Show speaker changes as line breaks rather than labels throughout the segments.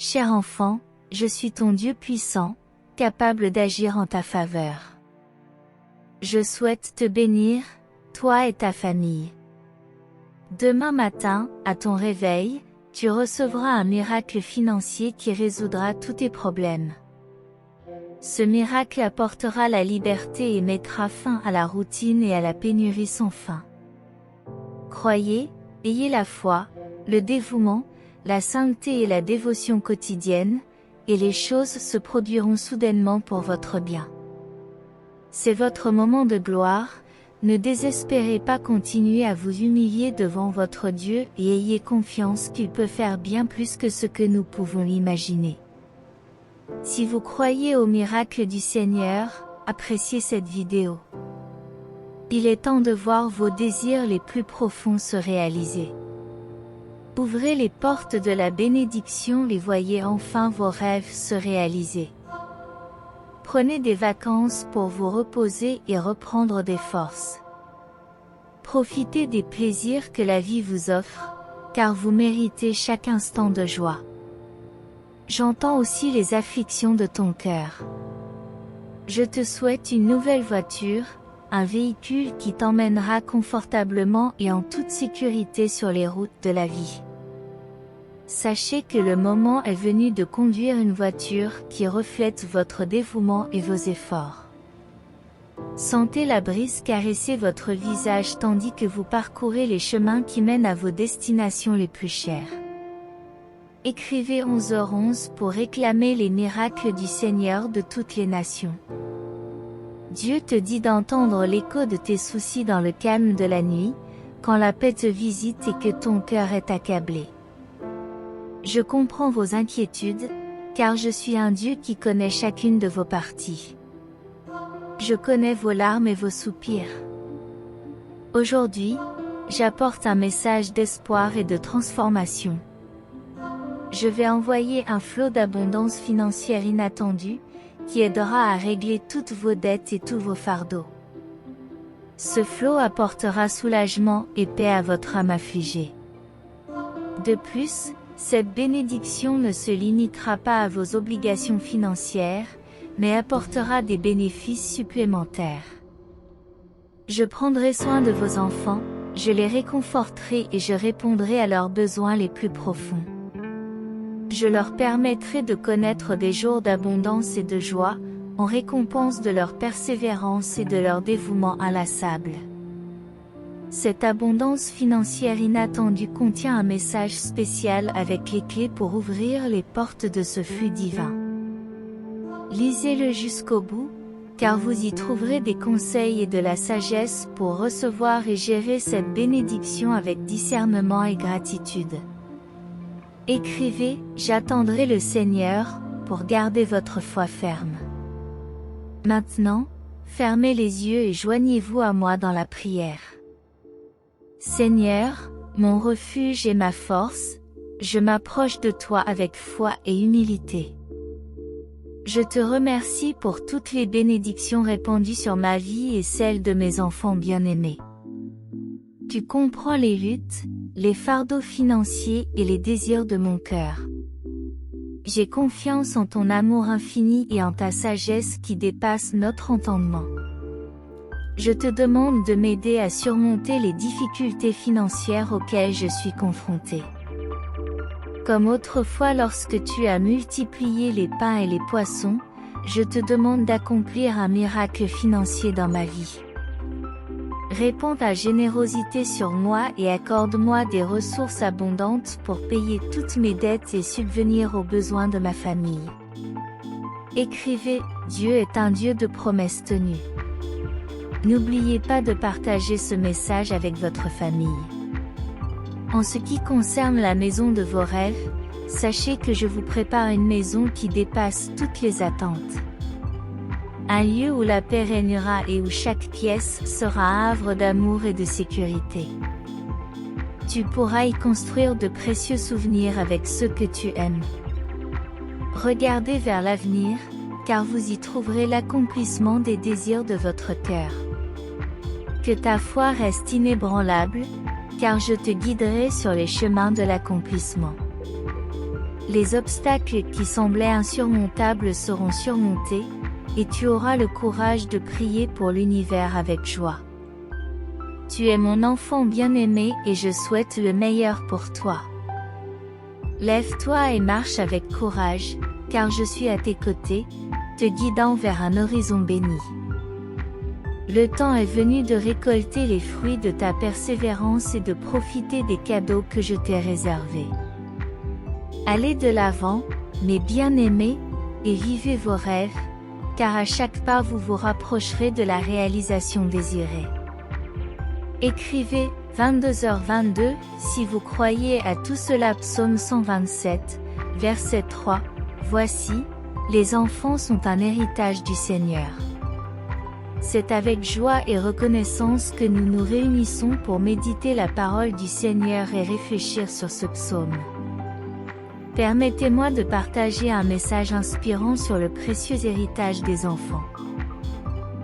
Cher enfant, je suis ton Dieu puissant, capable d'agir en ta faveur. Je souhaite te bénir, toi et ta famille. Demain matin, à ton réveil, tu recevras un miracle financier qui résoudra tous tes problèmes. Ce miracle apportera la liberté et mettra fin à la routine et à la pénurie sans fin. Croyez, ayez la foi, le dévouement, la sainteté et la dévotion quotidienne, et les choses se produiront soudainement pour votre bien. C'est votre moment de gloire, ne désespérez pas, continuez à vous humilier devant votre Dieu et ayez confiance qu'il peut faire bien plus que ce que nous pouvons imaginer. Si vous croyez au miracle du Seigneur, appréciez cette vidéo. Il est temps de voir vos désirs les plus profonds se réaliser. Ouvrez les portes de la bénédiction et voyez enfin vos rêves se réaliser. Prenez des vacances pour vous reposer et reprendre des forces. Profitez des plaisirs que la vie vous offre, car vous méritez chaque instant de joie. J'entends aussi les afflictions de ton cœur. Je te souhaite une nouvelle voiture, un véhicule qui t'emmènera confortablement et en toute sécurité sur les routes de la vie. Sachez que le moment est venu de conduire une voiture qui reflète votre dévouement et vos efforts. Sentez la brise caresser votre visage tandis que vous parcourez les chemins qui mènent à vos destinations les plus chères. Écrivez 11h11 pour réclamer les miracles du Seigneur de toutes les nations. Dieu te dit d'entendre l'écho de tes soucis dans le calme de la nuit, quand la paix te visite et que ton cœur est accablé. Je comprends vos inquiétudes, car je suis un Dieu qui connaît chacune de vos parties. Je connais vos larmes et vos soupirs. Aujourd'hui, j'apporte un message d'espoir et de transformation. Je vais envoyer un flot d'abondance financière inattendue, qui aidera à régler toutes vos dettes et tous vos fardeaux. Ce flot apportera soulagement et paix à votre âme affligée. De plus, cette bénédiction ne se limitera pas à vos obligations financières, mais apportera des bénéfices supplémentaires. Je prendrai soin de vos enfants, je les réconforterai et je répondrai à leurs besoins les plus profonds. Je leur permettrai de connaître des jours d'abondance et de joie, en récompense de leur persévérance et de leur dévouement inlassable. Cette abondance financière inattendue contient un message spécial avec les clés pour ouvrir les portes de ce flux divin. Lisez-le jusqu'au bout, car vous y trouverez des conseils et de la sagesse pour recevoir et gérer cette bénédiction avec discernement et gratitude. Écrivez « J'attendrai le Seigneur » pour garder votre foi ferme. Maintenant, fermez les yeux et joignez-vous à moi dans la prière. Seigneur, mon refuge et ma force, je m'approche de toi avec foi et humilité. Je te remercie pour toutes les bénédictions répandues sur ma vie et celles de mes enfants bien-aimés. Tu comprends les luttes, les fardeaux financiers et les désirs de mon cœur. J'ai confiance en ton amour infini et en ta sagesse qui dépasse notre entendement. Je te demande de m'aider à surmonter les difficultés financières auxquelles je suis confrontée. Comme autrefois lorsque tu as multiplié les pains et les poissons, je te demande d'accomplir un miracle financier dans ma vie. Répands ta générosité sur moi et accorde-moi des ressources abondantes pour payer toutes mes dettes et subvenir aux besoins de ma famille. Écrivez, Dieu est un Dieu de promesses tenues. N'oubliez pas de partager ce message avec votre famille. En ce qui concerne la maison de vos rêves, sachez que je vous prépare une maison qui dépasse toutes les attentes. Un lieu où la paix régnera et où chaque pièce sera un havre d'amour et de sécurité. Tu pourras y construire de précieux souvenirs avec ceux que tu aimes. Regardez vers l'avenir, car vous y trouverez l'accomplissement des désirs de votre cœur. Que ta foi reste inébranlable, car je te guiderai sur les chemins de l'accomplissement. les obstacles qui semblaient insurmontables seront surmontés, et tu auras le courage de prier pour l'univers avec joie. Tu es mon enfant bien-aimé et je souhaite le meilleur pour toi. Lève-toi et marche avec courage, car je suis à tes côtés, te guidant vers un horizon béni. Le temps est venu de récolter les fruits de ta persévérance et de profiter des cadeaux que je t'ai réservés. Allez de l'avant, mes bien-aimés, et vivez vos rêves, car à chaque pas vous vous rapprocherez de la réalisation désirée. Écrivez 22h22 si vous croyez à tout cela. Psaume 127, verset 3. Voici, les enfants sont un héritage du Seigneur. C'est avec joie et reconnaissance que nous nous réunissons pour méditer la parole du Seigneur et réfléchir sur ce psaume. Permettez-moi de partager un message inspirant sur le précieux héritage des enfants.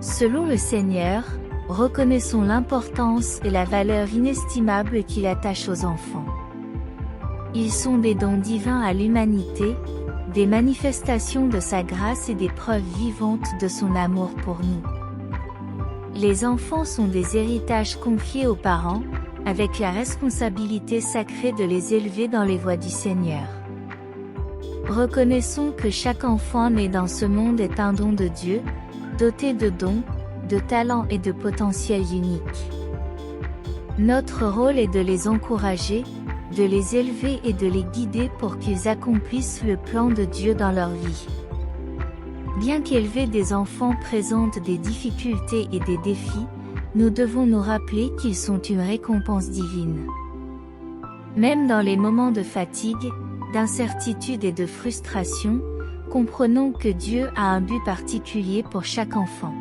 Selon le Seigneur, reconnaissons l'importance et la valeur inestimable qu'il attache aux enfants. Ils sont des dons divins à l'humanité, des manifestations de sa grâce et des preuves vivantes de son amour pour nous. Les enfants sont des héritages confiés aux parents, avec la responsabilité sacrée de les élever dans les voies du Seigneur. Reconnaissons que chaque enfant né dans ce monde est un don de Dieu, doté de dons, de talents et de potentiels uniques. Notre rôle est de les encourager, de les élever et de les guider pour qu'ils accomplissent le plan de Dieu dans leur vie. Bien qu'élever des enfants présente des difficultés et des défis, nous devons nous rappeler qu'ils sont une récompense divine. Même dans les moments de fatigue, d'incertitude et de frustration, comprenons que Dieu a un but particulier pour chaque enfant.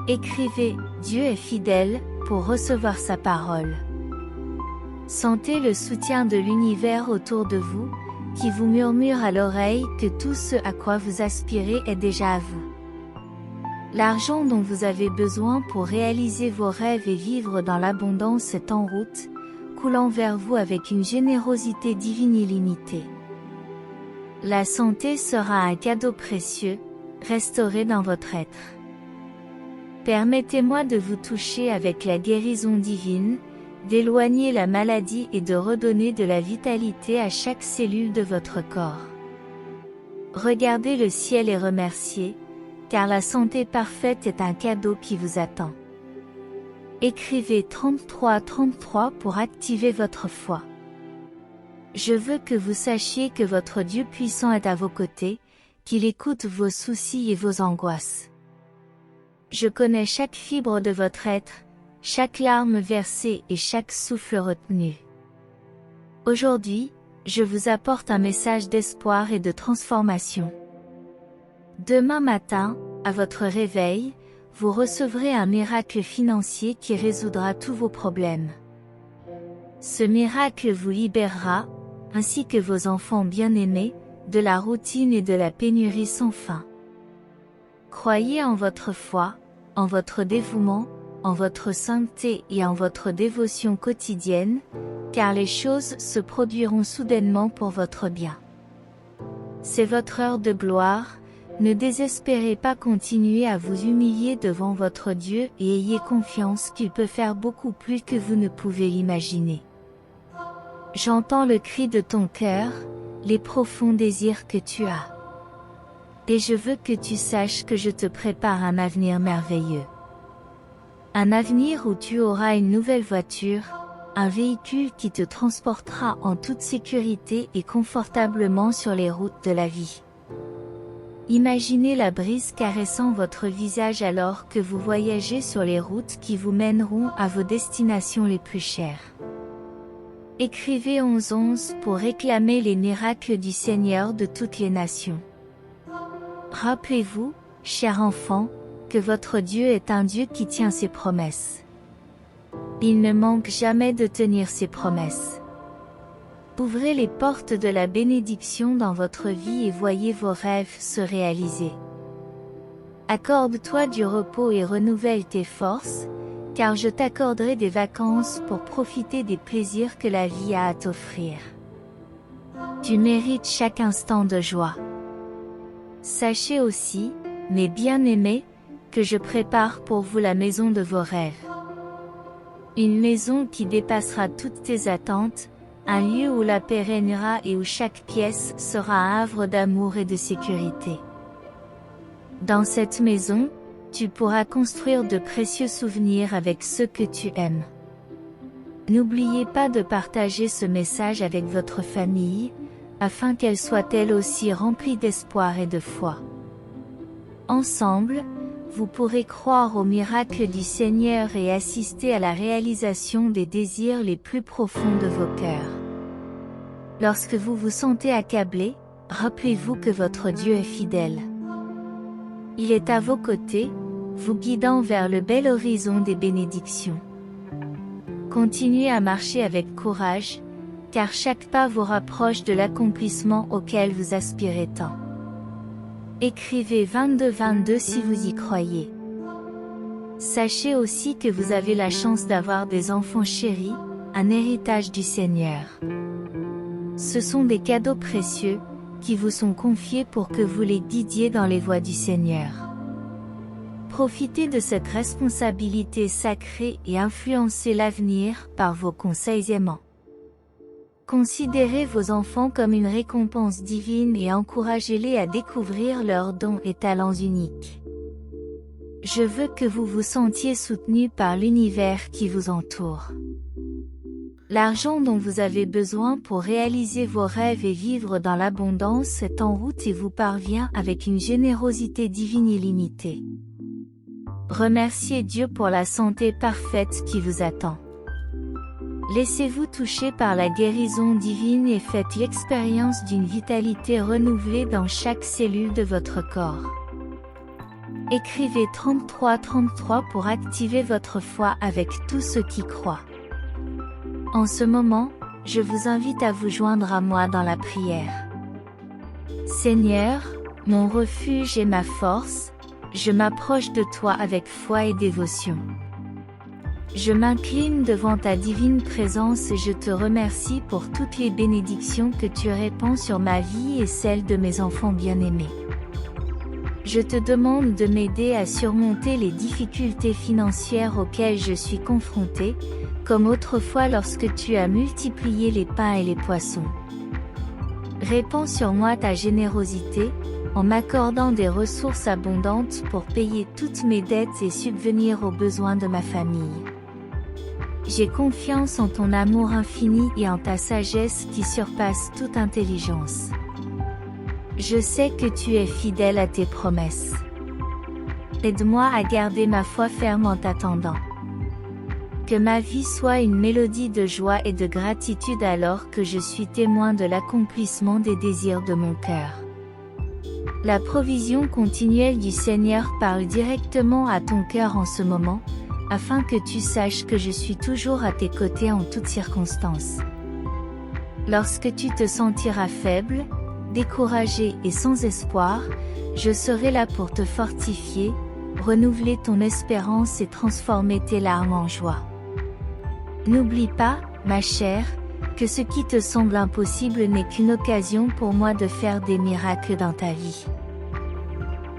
Écrivez « Dieu est fidèle » pour recevoir sa parole. Sentez le soutien de l'univers autour de vous, qui vous murmure à l'oreille que tout ce à quoi vous aspirez est déjà à vous. L'argent dont vous avez besoin pour réaliser vos rêves et vivre dans l'abondance est en route, coulant vers vous avec une générosité divine illimitée. La santé sera un cadeau précieux, restauré dans votre être. Permettez-moi de vous toucher avec la guérison divine, d'éloigner la maladie et de redonner de la vitalité à chaque cellule de votre corps. Regardez le ciel et remerciez, car la santé parfaite est un cadeau qui vous attend. Écrivez 33 pour activer votre foi. Je veux que vous sachiez que votre Dieu puissant est à vos côtés, qu'il écoute vos soucis et vos angoisses. Je connais chaque fibre de votre être, chaque larme versée et chaque souffle retenu. Aujourd'hui, je vous apporte un message d'espoir et de transformation. Demain matin, à votre réveil, vous recevrez un miracle financier qui résoudra tous vos problèmes. Ce miracle vous libérera, ainsi que vos enfants bien-aimés, de la routine et de la pénurie sans fin. Croyez en votre foi, en votre dévouement, en votre sainteté et en votre dévotion quotidienne, car les choses se produiront soudainement pour votre bien. C'est votre heure de gloire, ne désespérez pas, continuez à vous humilier devant votre Dieu et ayez confiance qu'il peut faire beaucoup plus que vous ne pouvez l'imaginer. J'entends le cri de ton cœur, les profonds désirs que tu as. Et je veux que tu saches que je te prépare un avenir merveilleux. Un avenir où tu auras une nouvelle voiture, un véhicule qui te transportera en toute sécurité et confortablement sur les routes de la vie. Imaginez la brise caressant votre visage alors que vous voyagez sur les routes qui vous mèneront à vos destinations les plus chères. Écrivez 11 pour réclamer les miracles du Seigneur de toutes les nations. Rappelez-vous, chers enfants, que votre Dieu est un Dieu qui tient ses promesses. Il ne manque jamais de tenir ses promesses. Ouvrez les portes de la bénédiction dans votre vie et voyez vos rêves se réaliser. Accorde-toi du repos et renouvelle tes forces, car je t'accorderai des vacances pour profiter des plaisirs que la vie a à t'offrir. Tu mérites chaque instant de joie. Sachez aussi, mes bien-aimés, que je prépare pour vous la maison de vos rêves. Une maison qui dépassera toutes tes attentes, un lieu où la paix régnera et où chaque pièce sera un havre d'amour et de sécurité. Dans cette maison, tu pourras construire de précieux souvenirs avec ceux que tu aimes. N'oubliez pas de partager ce message avec votre famille, afin qu'elle soit elle aussi remplie d'espoir et de foi. Ensemble, vous pourrez croire au miracle du Seigneur et assister à la réalisation des désirs les plus profonds de vos cœurs. Lorsque vous vous sentez accablé, rappelez-vous que votre Dieu est fidèle. Il est à vos côtés, vous guidant vers le bel horizon des bénédictions. Continuez à marcher avec courage, car chaque pas vous rapproche de l'accomplissement auquel vous aspirez tant. Écrivez 22-22 si vous y croyez. Sachez aussi que vous avez la chance d'avoir des enfants chéris, un héritage du Seigneur. Ce sont des cadeaux précieux, qui vous sont confiés pour que vous les guidiez dans les voies du Seigneur. Profitez de cette responsabilité sacrée et influencez l'avenir par vos conseils aimants. Considérez vos enfants comme une récompense divine et encouragez-les à découvrir leurs dons et talents uniques. Je veux que vous vous sentiez soutenu par l'univers qui vous entoure. L'argent dont vous avez besoin pour réaliser vos rêves et vivre dans l'abondance est en route et vous parvient avec une générosité divine illimitée. Remerciez Dieu pour la santé parfaite qui vous attend. Laissez-vous toucher par la guérison divine et faites l'expérience d'une vitalité renouvelée dans chaque cellule de votre corps. Écrivez 33-33 pour activer votre foi avec tous ceux qui croient. En ce moment, je vous invite à vous joindre à moi dans la prière. Seigneur, mon refuge et ma force, je m'approche de toi avec foi et dévotion. Je m'incline devant ta divine présence et je te remercie pour toutes les bénédictions que tu répands sur ma vie et celle de mes enfants bien-aimés. Je te demande de m'aider à surmonter les difficultés financières auxquelles je suis confronté, comme autrefois lorsque tu as multiplié les pains et les poissons. Répands sur moi ta générosité, en m'accordant des ressources abondantes pour payer toutes mes dettes et subvenir aux besoins de ma famille. J'ai confiance en ton amour infini et en ta sagesse qui surpasse toute intelligence. Je sais que tu es fidèle à tes promesses. Aide-moi à garder ma foi ferme en t'attendant. Que ma vie soit une mélodie de joie et de gratitude alors que je suis témoin de l'accomplissement des désirs de mon cœur. La provision continuelle du Seigneur parle directement à ton cœur en ce moment, afin que tu saches que je suis toujours à tes côtés en toutes circonstances. Lorsque tu te sentiras faible, découragé et sans espoir, je serai là pour te fortifier, renouveler ton espérance et transformer tes larmes en joie. N'oublie pas, ma chère, que ce qui te semble impossible n'est qu'une occasion pour moi de faire des miracles dans ta vie.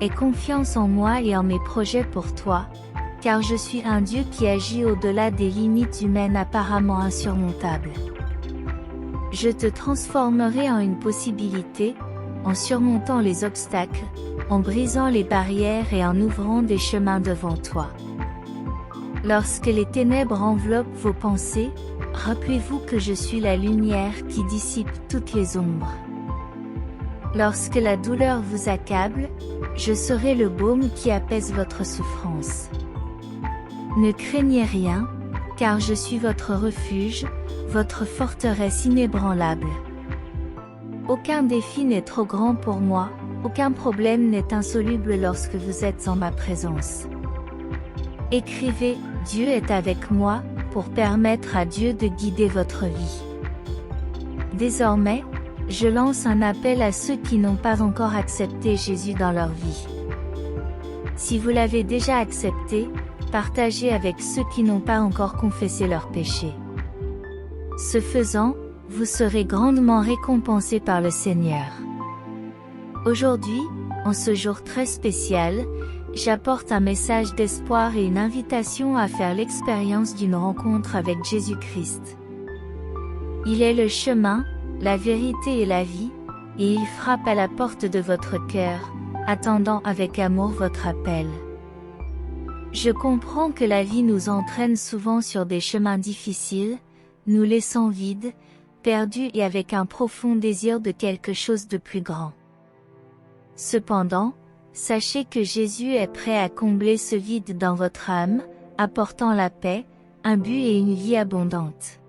Aie confiance en moi et en mes projets pour toi, car je suis un Dieu qui agit au-delà des limites humaines apparemment insurmontables. Je te transformerai en une possibilité, en surmontant les obstacles, en brisant les barrières et en ouvrant des chemins devant toi. Lorsque les ténèbres enveloppent vos pensées, rappelez-vous que je suis la lumière qui dissipe toutes les ombres. Lorsque la douleur vous accable, je serai le baume qui apaise votre souffrance. Ne craignez rien, car je suis votre refuge, votre forteresse inébranlable. Aucun défi n'est trop grand pour moi, aucun problème n'est insoluble lorsque vous êtes en ma présence. Écrivez « Dieu est avec moi » pour permettre à Dieu de guider votre vie. Désormais, je lance un appel à ceux qui n'ont pas encore accepté Jésus dans leur vie. Si vous l'avez déjà accepté, partagez avec ceux qui n'ont pas encore confessé leurs péchés. Ce faisant, vous serez grandement récompensé par le Seigneur. Aujourd'hui, en ce jour très spécial, j'apporte un message d'espoir et une invitation à faire l'expérience d'une rencontre avec Jésus-Christ. Il est le chemin, la vérité et la vie, et il frappe à la porte de votre cœur, attendant avec amour votre appel. Je comprends que la vie nous entraîne souvent sur des chemins difficiles, nous laissant vides, perdus et avec un profond désir de quelque chose de plus grand. Cependant, sachez que Jésus est prêt à combler ce vide dans votre âme, apportant la paix, un but et une vie abondante.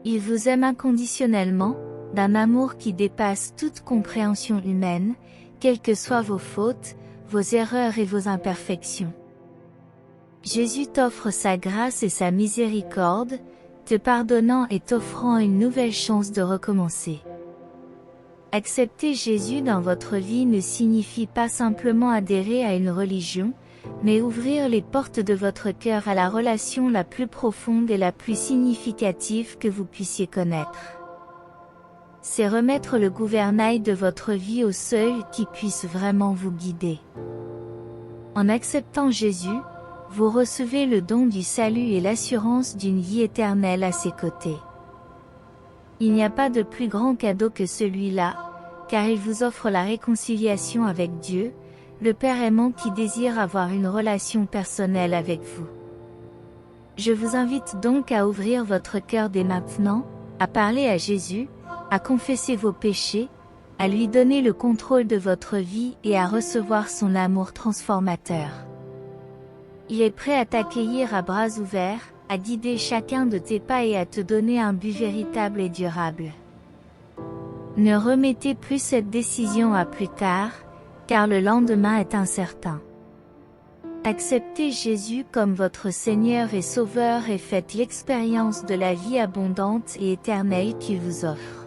Il vous aime inconditionnellement, d'un amour qui dépasse toute compréhension humaine, quelles que soient vos fautes, vos erreurs et vos imperfections. Jésus t'offre sa grâce et sa miséricorde, te pardonnant et t'offrant une nouvelle chance de recommencer. Accepter Jésus dans votre vie ne signifie pas simplement adhérer à une religion, mais ouvrir les portes de votre cœur à la relation la plus profonde et la plus significative que vous puissiez connaître. C'est remettre le gouvernail de votre vie au seul qui puisse vraiment vous guider. En acceptant Jésus, vous recevez le don du salut et l'assurance d'une vie éternelle à ses côtés. Il n'y a pas de plus grand cadeau que celui-là, car il vous offre la réconciliation avec Dieu, le Père aimant qui désire avoir une relation personnelle avec vous. Je vous invite donc à ouvrir votre cœur dès maintenant, à parler à Jésus, à confesser vos péchés, à lui donner le contrôle de votre vie et à recevoir son amour transformateur. Il est prêt à t'accueillir à bras ouverts, à guider chacun de tes pas et à te donner un but véritable et durable. Ne remettez plus cette décision à plus tard, car le lendemain est incertain. Acceptez Jésus comme votre Seigneur et Sauveur et faites l'expérience de la vie abondante et éternelle qu'il vous offre.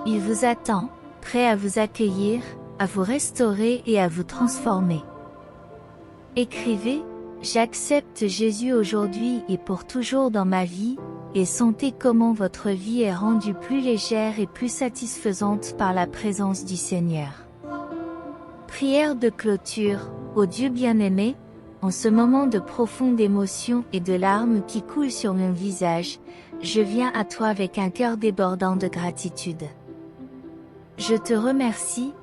Il vous attend, prêt à vous accueillir, à vous restaurer et à vous transformer. Écrivez « J'accepte Jésus aujourd'hui et pour toujours dans ma vie » et sentez comment votre vie est rendue plus légère et plus satisfaisante par la présence du Seigneur. Prière de clôture, ô Dieu bien-aimé, en ce moment de profonde émotion et de larmes qui coulent sur mon visage, je viens à toi avec un cœur débordant de gratitude. Je te remercie,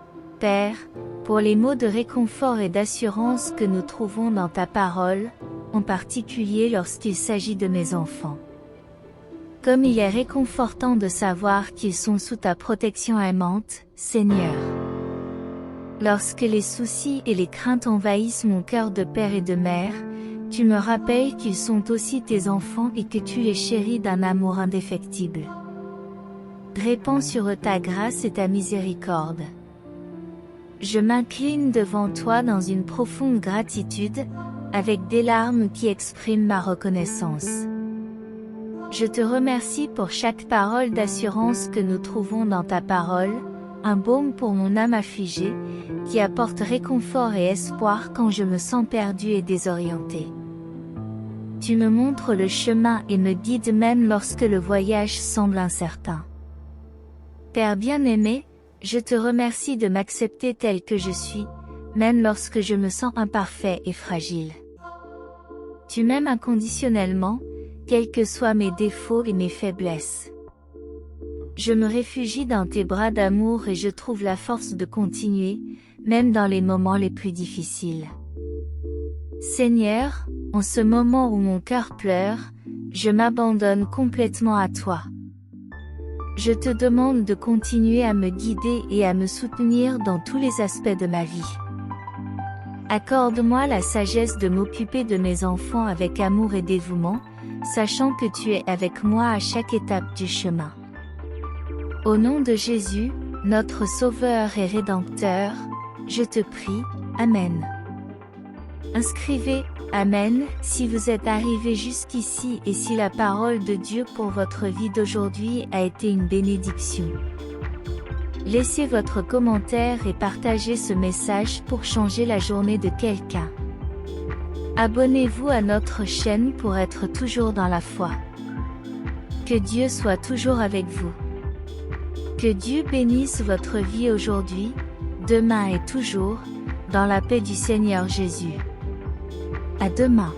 Père, pour les mots de réconfort et d'assurance que nous trouvons dans ta parole, en particulier lorsqu'il s'agit de mes enfants. Comme il est réconfortant de savoir qu'ils sont sous ta protection aimante, Seigneur. Lorsque les soucis et les craintes envahissent mon cœur de père et de mère, tu me rappelles qu'ils sont aussi tes enfants et que tu les chéris d'un amour indéfectible. Répands sur eux ta grâce et ta miséricorde. Je m'incline devant toi dans une profonde gratitude, avec des larmes qui expriment ma reconnaissance. Je te remercie pour chaque parole d'assurance que nous trouvons dans ta parole, un baume pour mon âme affligée, qui apporte réconfort et espoir quand je me sens perdu et désorienté. Tu me montres le chemin et me guides même lorsque le voyage semble incertain. Père bien-aimé, je te remercie de m'accepter tel que je suis, même lorsque je me sens imparfait et fragile. Tu m'aimes inconditionnellement, quels que soient mes défauts et mes faiblesses. Je me réfugie dans tes bras d'amour et je trouve la force de continuer, même dans les moments les plus difficiles. Seigneur, en ce moment où mon cœur pleure, je m'abandonne complètement à toi. Je te demande de continuer à me guider et à me soutenir dans tous les aspects de ma vie. Accorde-moi la sagesse de m'occuper de mes enfants avec amour et dévouement, sachant que tu es avec moi à chaque étape du chemin. Au nom de Jésus, notre Sauveur et Rédempteur, je te prie, Amen. Inscrivez « Amen » si vous êtes arrivé jusqu'ici et si la parole de Dieu pour votre vie d'aujourd'hui a été une bénédiction. Laissez votre commentaire et partagez ce message pour changer la journée de quelqu'un. Abonnez-vous à notre chaîne pour être toujours dans la foi. Que Dieu soit toujours avec vous. Que Dieu bénisse votre vie aujourd'hui, demain et toujours, dans la paix du Seigneur Jésus. À demain.